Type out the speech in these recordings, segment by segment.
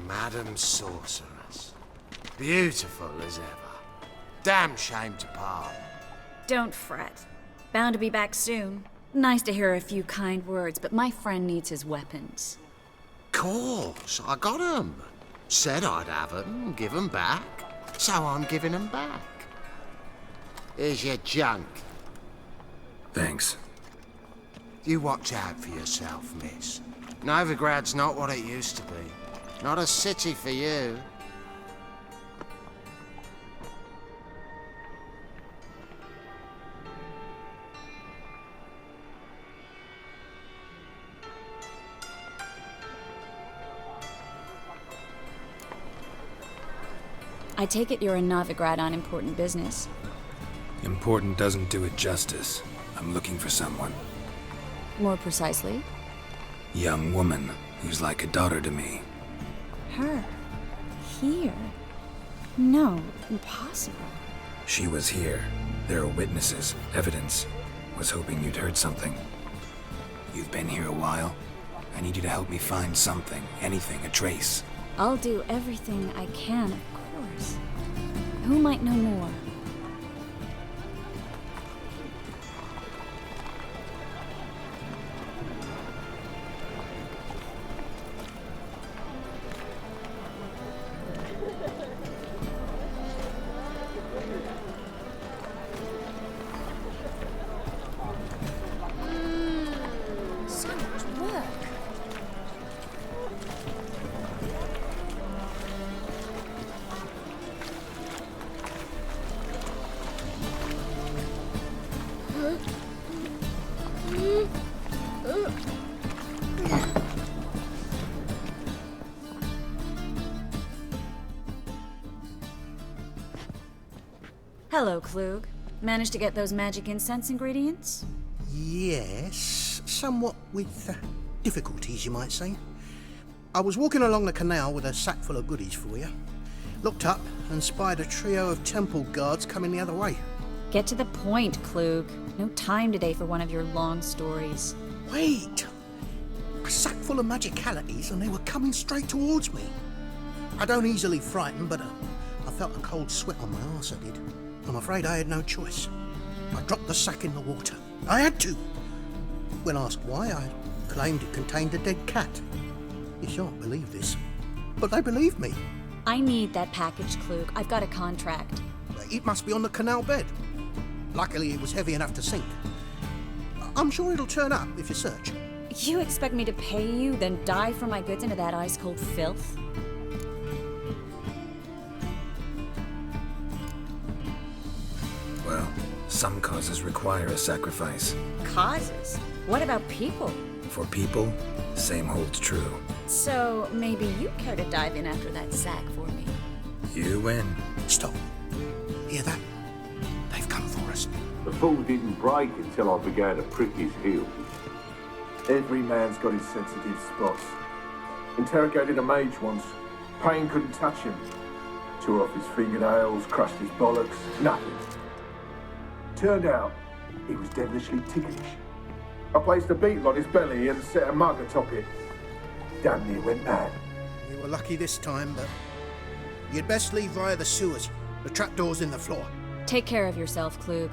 Madam Sorceress. Beautiful as ever. Damn shame to part. Don't fret. Bound to be back soon. Nice to hear a few kind words, but my friend needs his weapons. Course, I got 'em. Said I'd have 'em, give 'em back. So I'm giving 'em back. Here's your junk. Thanks. You watch out for yourself, miss. Novigrad's not what it used to be. Not a city for you. I take it you're in Novigrad on important business. Important doesn't do it justice. I'm looking for someone. More precisely? Young woman who's like a daughter to me. Her? Here? No, impossible. She was here. There are witnesses, evidence. Was hoping you'd heard something. You've been here a while. I need you to help me find something, anything, a trace. I'll do everything I can, of course. Who might know more? So much work. Hello, Klug. Managed to get those magic incense ingredients? Yes, somewhat with difficulties, you might say. I was walking along the canal with a sack full of goodies for you. Looked up and spied a trio of temple guards coming the other way. Get to the point, Klug. No time today for one of your long stories. Wait! A sack full of magicalities and they were coming straight towards me. I don't easily frighten, but I felt a cold sweat on my arse, I did. I'm afraid I had no choice. I dropped the sack in the water. I had to. When asked why, I claimed it contained a dead cat. You shan't believe this, but they believed me. I need that package, Klug. I've got a contract. It must be on the canal bed. Luckily, it was heavy enough to sink. I'm sure it'll turn up if you search. You expect me to pay you, then dive for my goods into that ice-cold filth? Well, some causes require a sacrifice. Causes? What about people? For people, same holds true. So, maybe you care to dive in after that sack for me? You win. Stop. Hear that? They've come for us. The fall didn't break until I began to prick his heels. Every man's got his sensitive spots. Interrogated a mage once. Pain couldn't touch him. Tore off his fingernails, crushed his bollocks, nothing. Turned out, he was devilishly ticklish. I placed a beetle on his belly and set a mug atop it. Damn near went mad. You were lucky this time, but you'd best leave via the sewers. The trapdoor's in the floor. Take care of yourself, Klug.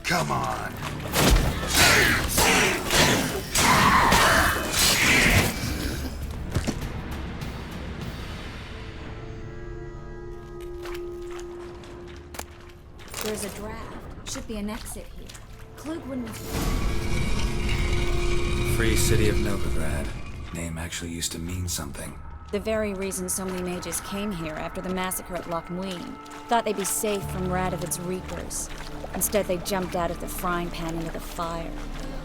Come on. There's a draft. Should be an exit here. Klug wouldn't have... Free city of Novigrad. Name actually used to mean something. The very reason so many mages came here after the massacre at Loch Muin. Thought they'd be safe from Radovid's reapers. Instead, they jumped out of the frying pan into the fire.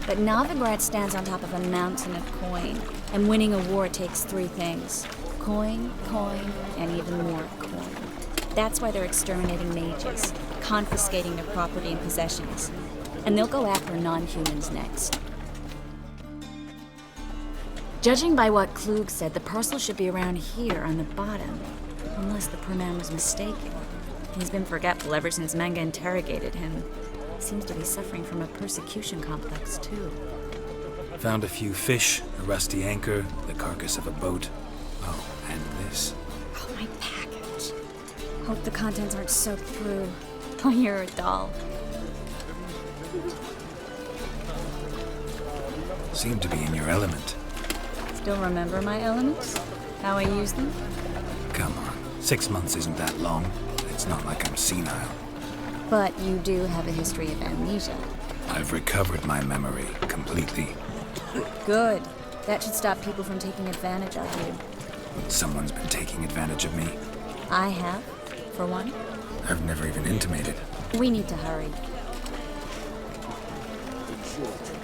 But Novigrad stands on top of a mountain of coin, and winning a war takes three things. Coin, coin, and even more coin. That's why they're exterminating mages, confiscating their property and possessions. And they'll go after non-humans next. Judging by what Klug said, the parcel should be around here on the bottom. Unless the poor man was mistaken. He's been forgetful ever since Manga interrogated him. Seems to be suffering from a persecution complex, too. Found a few fish, a rusty anchor, the carcass of a boat. Oh, and this. Oh, my package. Hope the contents aren't soaked through. Oh, you're a doll. Seem to be in your element. Still remember my elements? How I use them? Come on, 6 months isn't that long. It's not like I'm senile. But you do have a history of amnesia. I've recovered my memory completely. Good. That should stop people from taking advantage of you. Someone's been taking advantage of me. I have, for one. I've never even intimated. We need to hurry.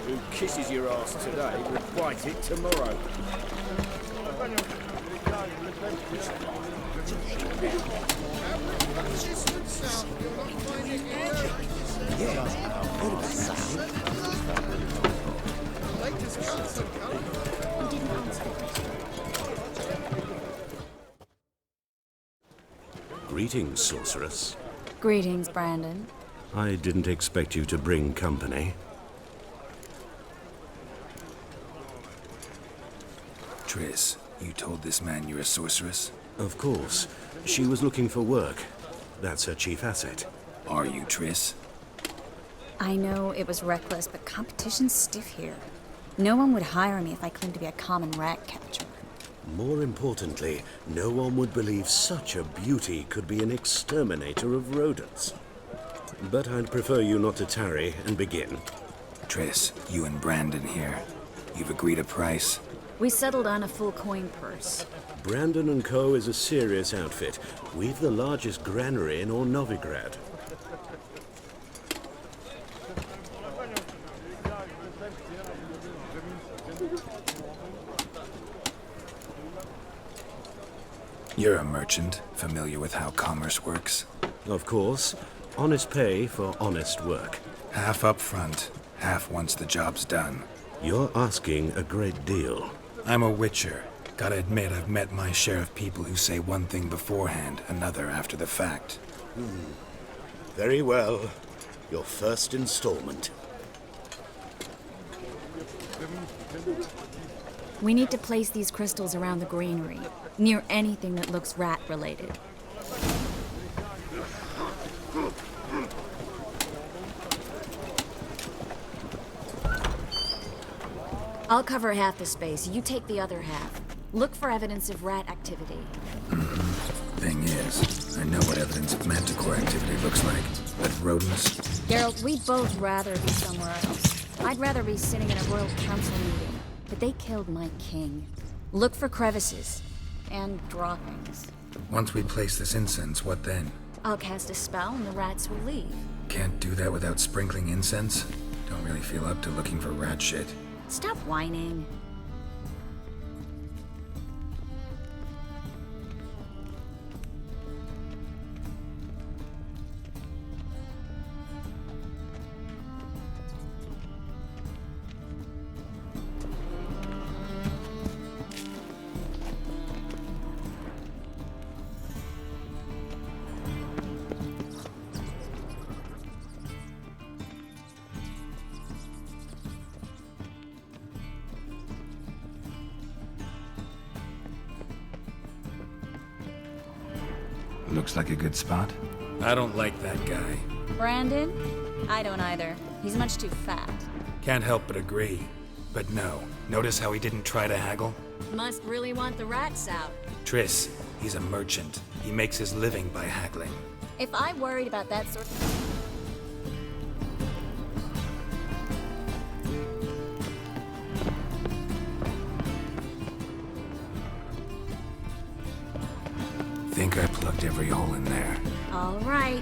Who kisses your ass today will bite it tomorrow. Greetings, sorceress. Greetings, Brandon. I didn't expect you to bring company. Triss, you told this man you're a sorceress? Of course. She was looking for work. That's her chief asset. Are you, Triss? I know it was reckless, but competition's stiff here. No one would hire me if I claimed to be a common rat catcher. More importantly, no one would believe such a beauty could be an exterminator of rodents. But I'd prefer you not to tarry and begin. Triss, you and Brandon here. You've agreed a price? We settled on a full coin purse. Brandon & Co. is a serious outfit. We've the largest granary in all Novigrad. You're a merchant, familiar with how commerce works? Of course. Honest pay for honest work. Half up front, half once the job's done. You're asking a great deal. I'm a witcher. Gotta admit, I've met my share of people who say one thing beforehand, another after the fact. Very well. Your first installment. We need to place these crystals around the greenery, near anything that looks rat-related. I'll cover half the space, you take the other half. Look for evidence of rat activity. Thing is, I know what evidence of manticore activity looks like, but rodents? Geralt, we'd both rather be somewhere else. I'd rather be sitting in a royal council meeting, but they killed my king. Look for crevices and droppings. Once we place this incense, what then? I'll cast a spell and the rats will leave. Can't do that without sprinkling incense? Don't really feel up to looking for rat shit. Stop whining. Looks like a good spot. I don't like that guy. Brandon? I don't either. He's much too fat. Can't help but agree. But no, notice how he didn't try to haggle? Must really want the rats out. Triss, he's a merchant. He makes his living by haggling. If I worried about that sort of... Think I plugged every hole in there. All right.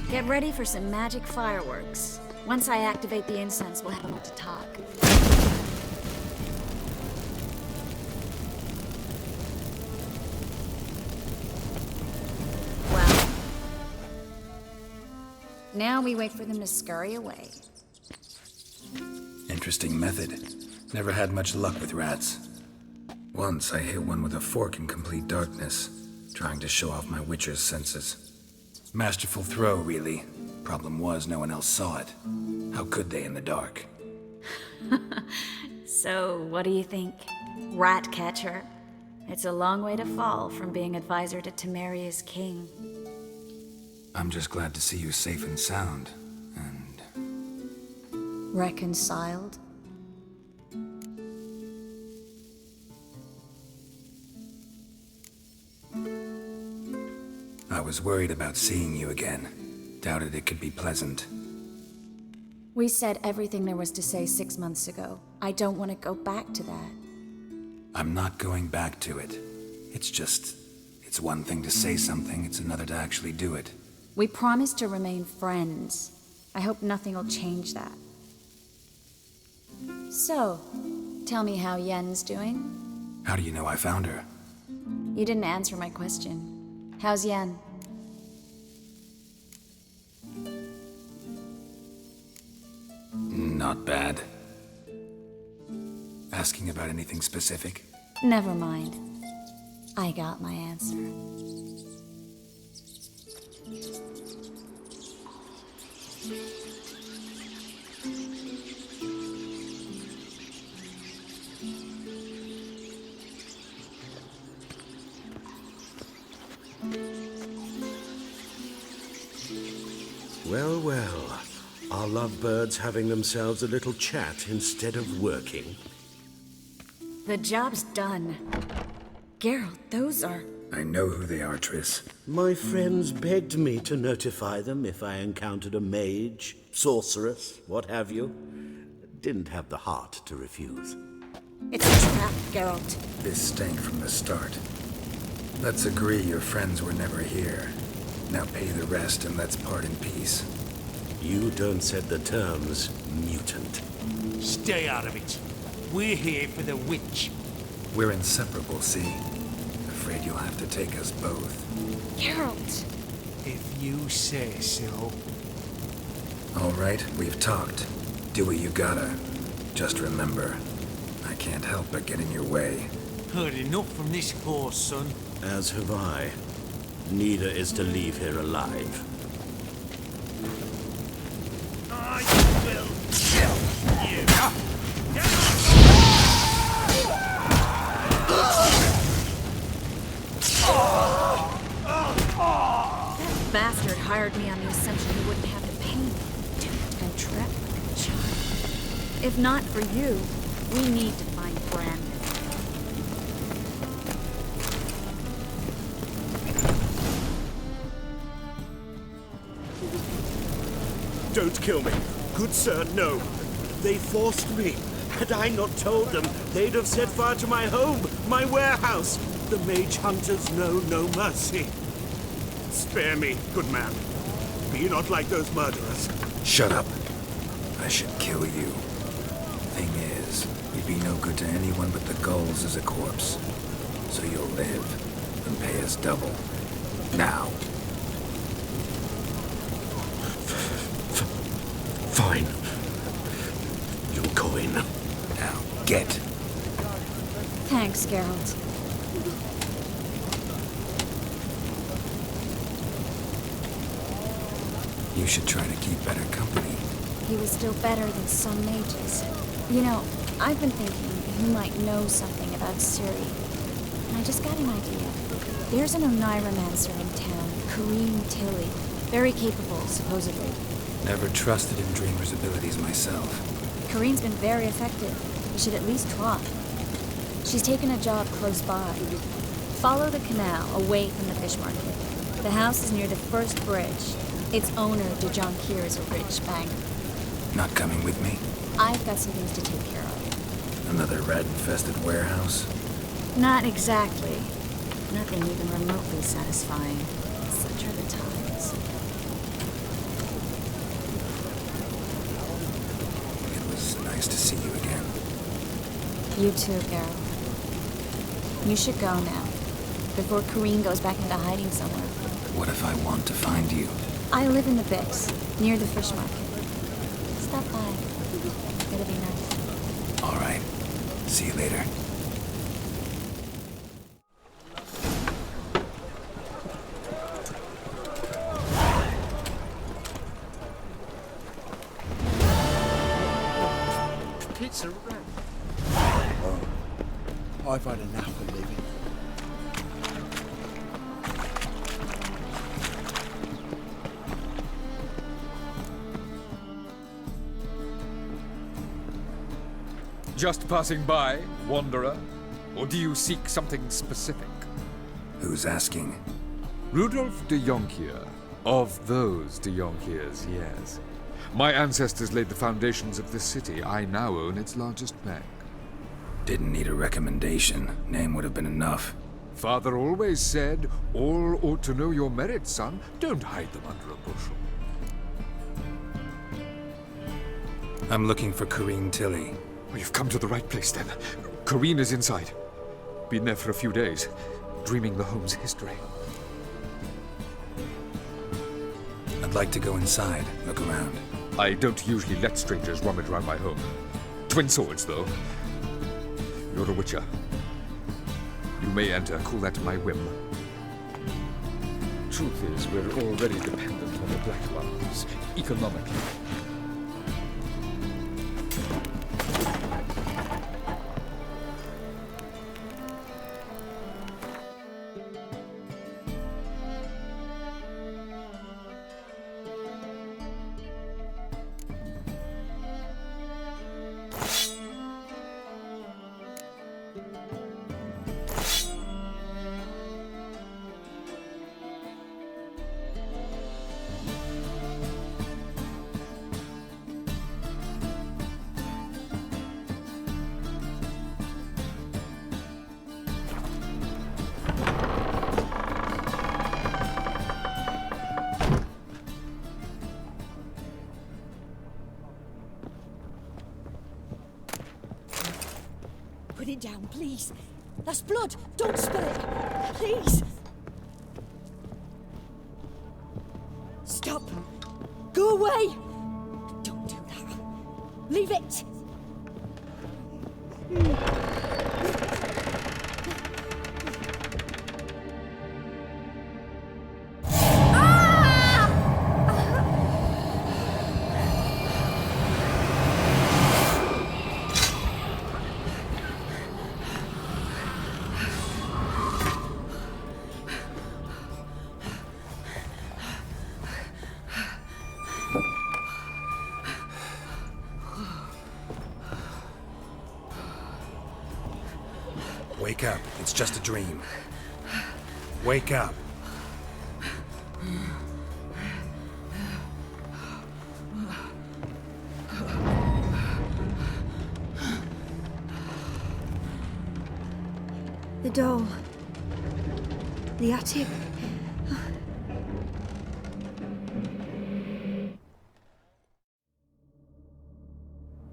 Get ready for some magic fireworks. Once I activate the incense, we'll have a moment to talk. Well, now we wait for them to scurry away. Interesting method. Never had much luck with rats. Once I hit one with a fork in complete darkness, trying to show off my witcher's senses. Masterful throw, really. Problem was, no one else saw it. How could they in the dark? So, what do you think? Rat catcher? It's a long way to fall from being advisor to Temeria's king. I'm just glad to see you safe and sound, and... Reconciled? I was worried about seeing you again. Doubted it could be pleasant. We said everything there was to say 6 months ago. I don't want to go back to that. I'm not going back to it. It's one thing to say something, it's another to actually do it. We promised to remain friends. I hope nothing will change that. So, tell me how Yen's doing? How do you know I found her? You didn't answer my question. How's Yen? Not bad. Asking about anything specific? Never mind. I got my answer. Well, well. Are lovebirds having themselves a little chat instead of working? The job's done. Geralt, those are... I know who they are, Triss. My friends begged me to notify them if I encountered a mage, sorceress, what have you. Didn't have the heart to refuse. It's a trap, Geralt. This stank from the start. Let's agree your friends were never here. Now pay the rest and let's part in peace. You don't set the terms, mutant. Stay out of it. We're here for the witch. We're inseparable, see? Afraid you'll have to take us both. Geralt! If you say so. All right, we've talked. Do what you gotta. Just remember, I can't help but get in your way. Heard enough from this horse, son. As have I. Neither is to leave here alive. I will kill you. That bastard hired me on the assumption he wouldn't have to pay me. Duped and trapped like a child. If not for you, we need to find Brandon. Don't kill me. Good sir, no. They forced me. Had I not told them, they'd have set fire to my home, my warehouse. The mage hunters know no mercy. Spare me, good man. Be not like those murderers. Shut up. I should kill you. Thing is, you'd be no good to anyone but the gulls as a corpse. So you'll live and pay us double. Now. Fine. Your coin. Now, get. Thanks, Geralt. You should try to keep better company. He was still better than some mages. You know, I've been thinking you might know something about Ciri. And I just got an idea. There's an Oneiromancer in town, Kareem Tilly. Very capable, supposedly. Never trusted in Dreamer's abilities myself. Kareem's been very effective. You should at least try. She's taken a job close by. Follow the canal away from the fish market. The house is near the first bridge. Its owner, Dejonkir, is a rich banker. Not coming with me? I've got some things to take care of. Another rat-infested warehouse? Not exactly. Nothing even remotely satisfying. Such are the times. It was nice to see you again. You too, Geralt. You should go now, before Kareem goes back into hiding somewhere. What if I want to find you? I live in the Bix, near the fish market. Stop by. It'll be nice. All right. See you later. It's a rat. I've had enough of living. Just passing by, wanderer? Or do you seek something specific? Who's asking? Rudolf de Jonkier. Of those de Jonkiers, yes. My ancestors laid the foundations of this city. I now own its largest bank. Didn't need a recommendation. Name would have been enough. Father always said, all ought to know your merits, son. Don't hide them under a bushel. I'm looking for Corrine Tilly. Well, you've come to the right place, then. Corrine is inside. Been there for a few days, dreaming the home's history. I'd like to go inside, look around. I don't usually let strangers rummage around my home. Twin swords, though. You're a witcher. You may enter, call that my whim. Truth is, we're already dependent on the Black Ones, economically. Put it down, please. That's blood. Don't spill it. Please. Stop. Go away. Don't do that. Leave it. Wake up. It's just a dream. Wake up. The doll. The attic.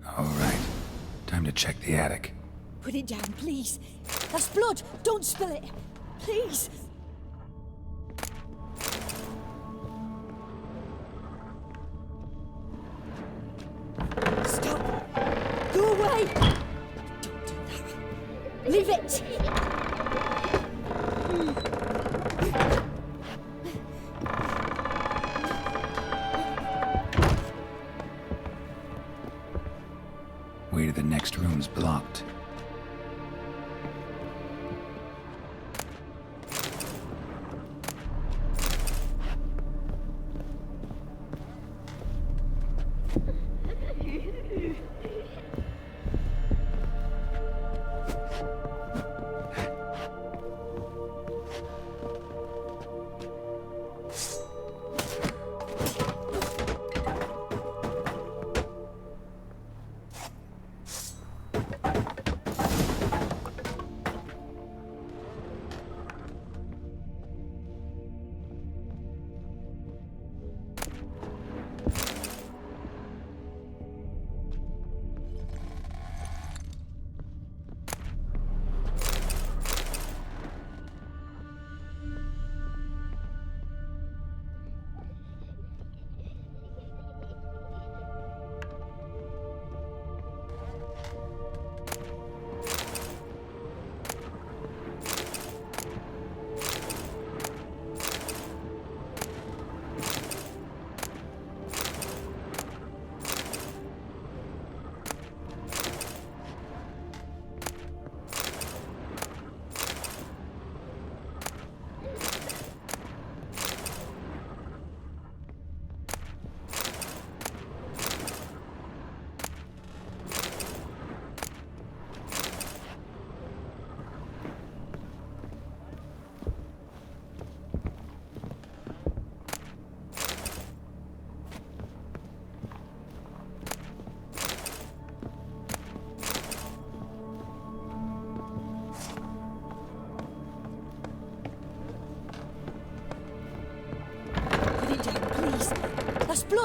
All right. Time to check the attic. Put it down, please. That's blood. Don't spill it. Please. Stop. Go away. Don't do that. Leave it. Way to the next room's blocked.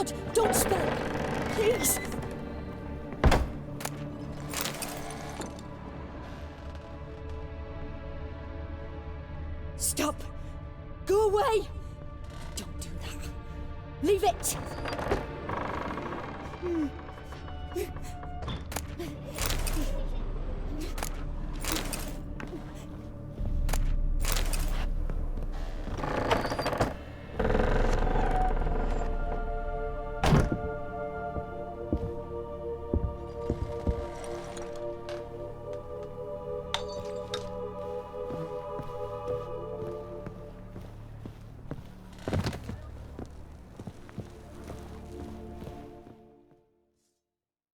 blood! Don't spill it! Please! Stop! Go away! Don't do that. Leave it!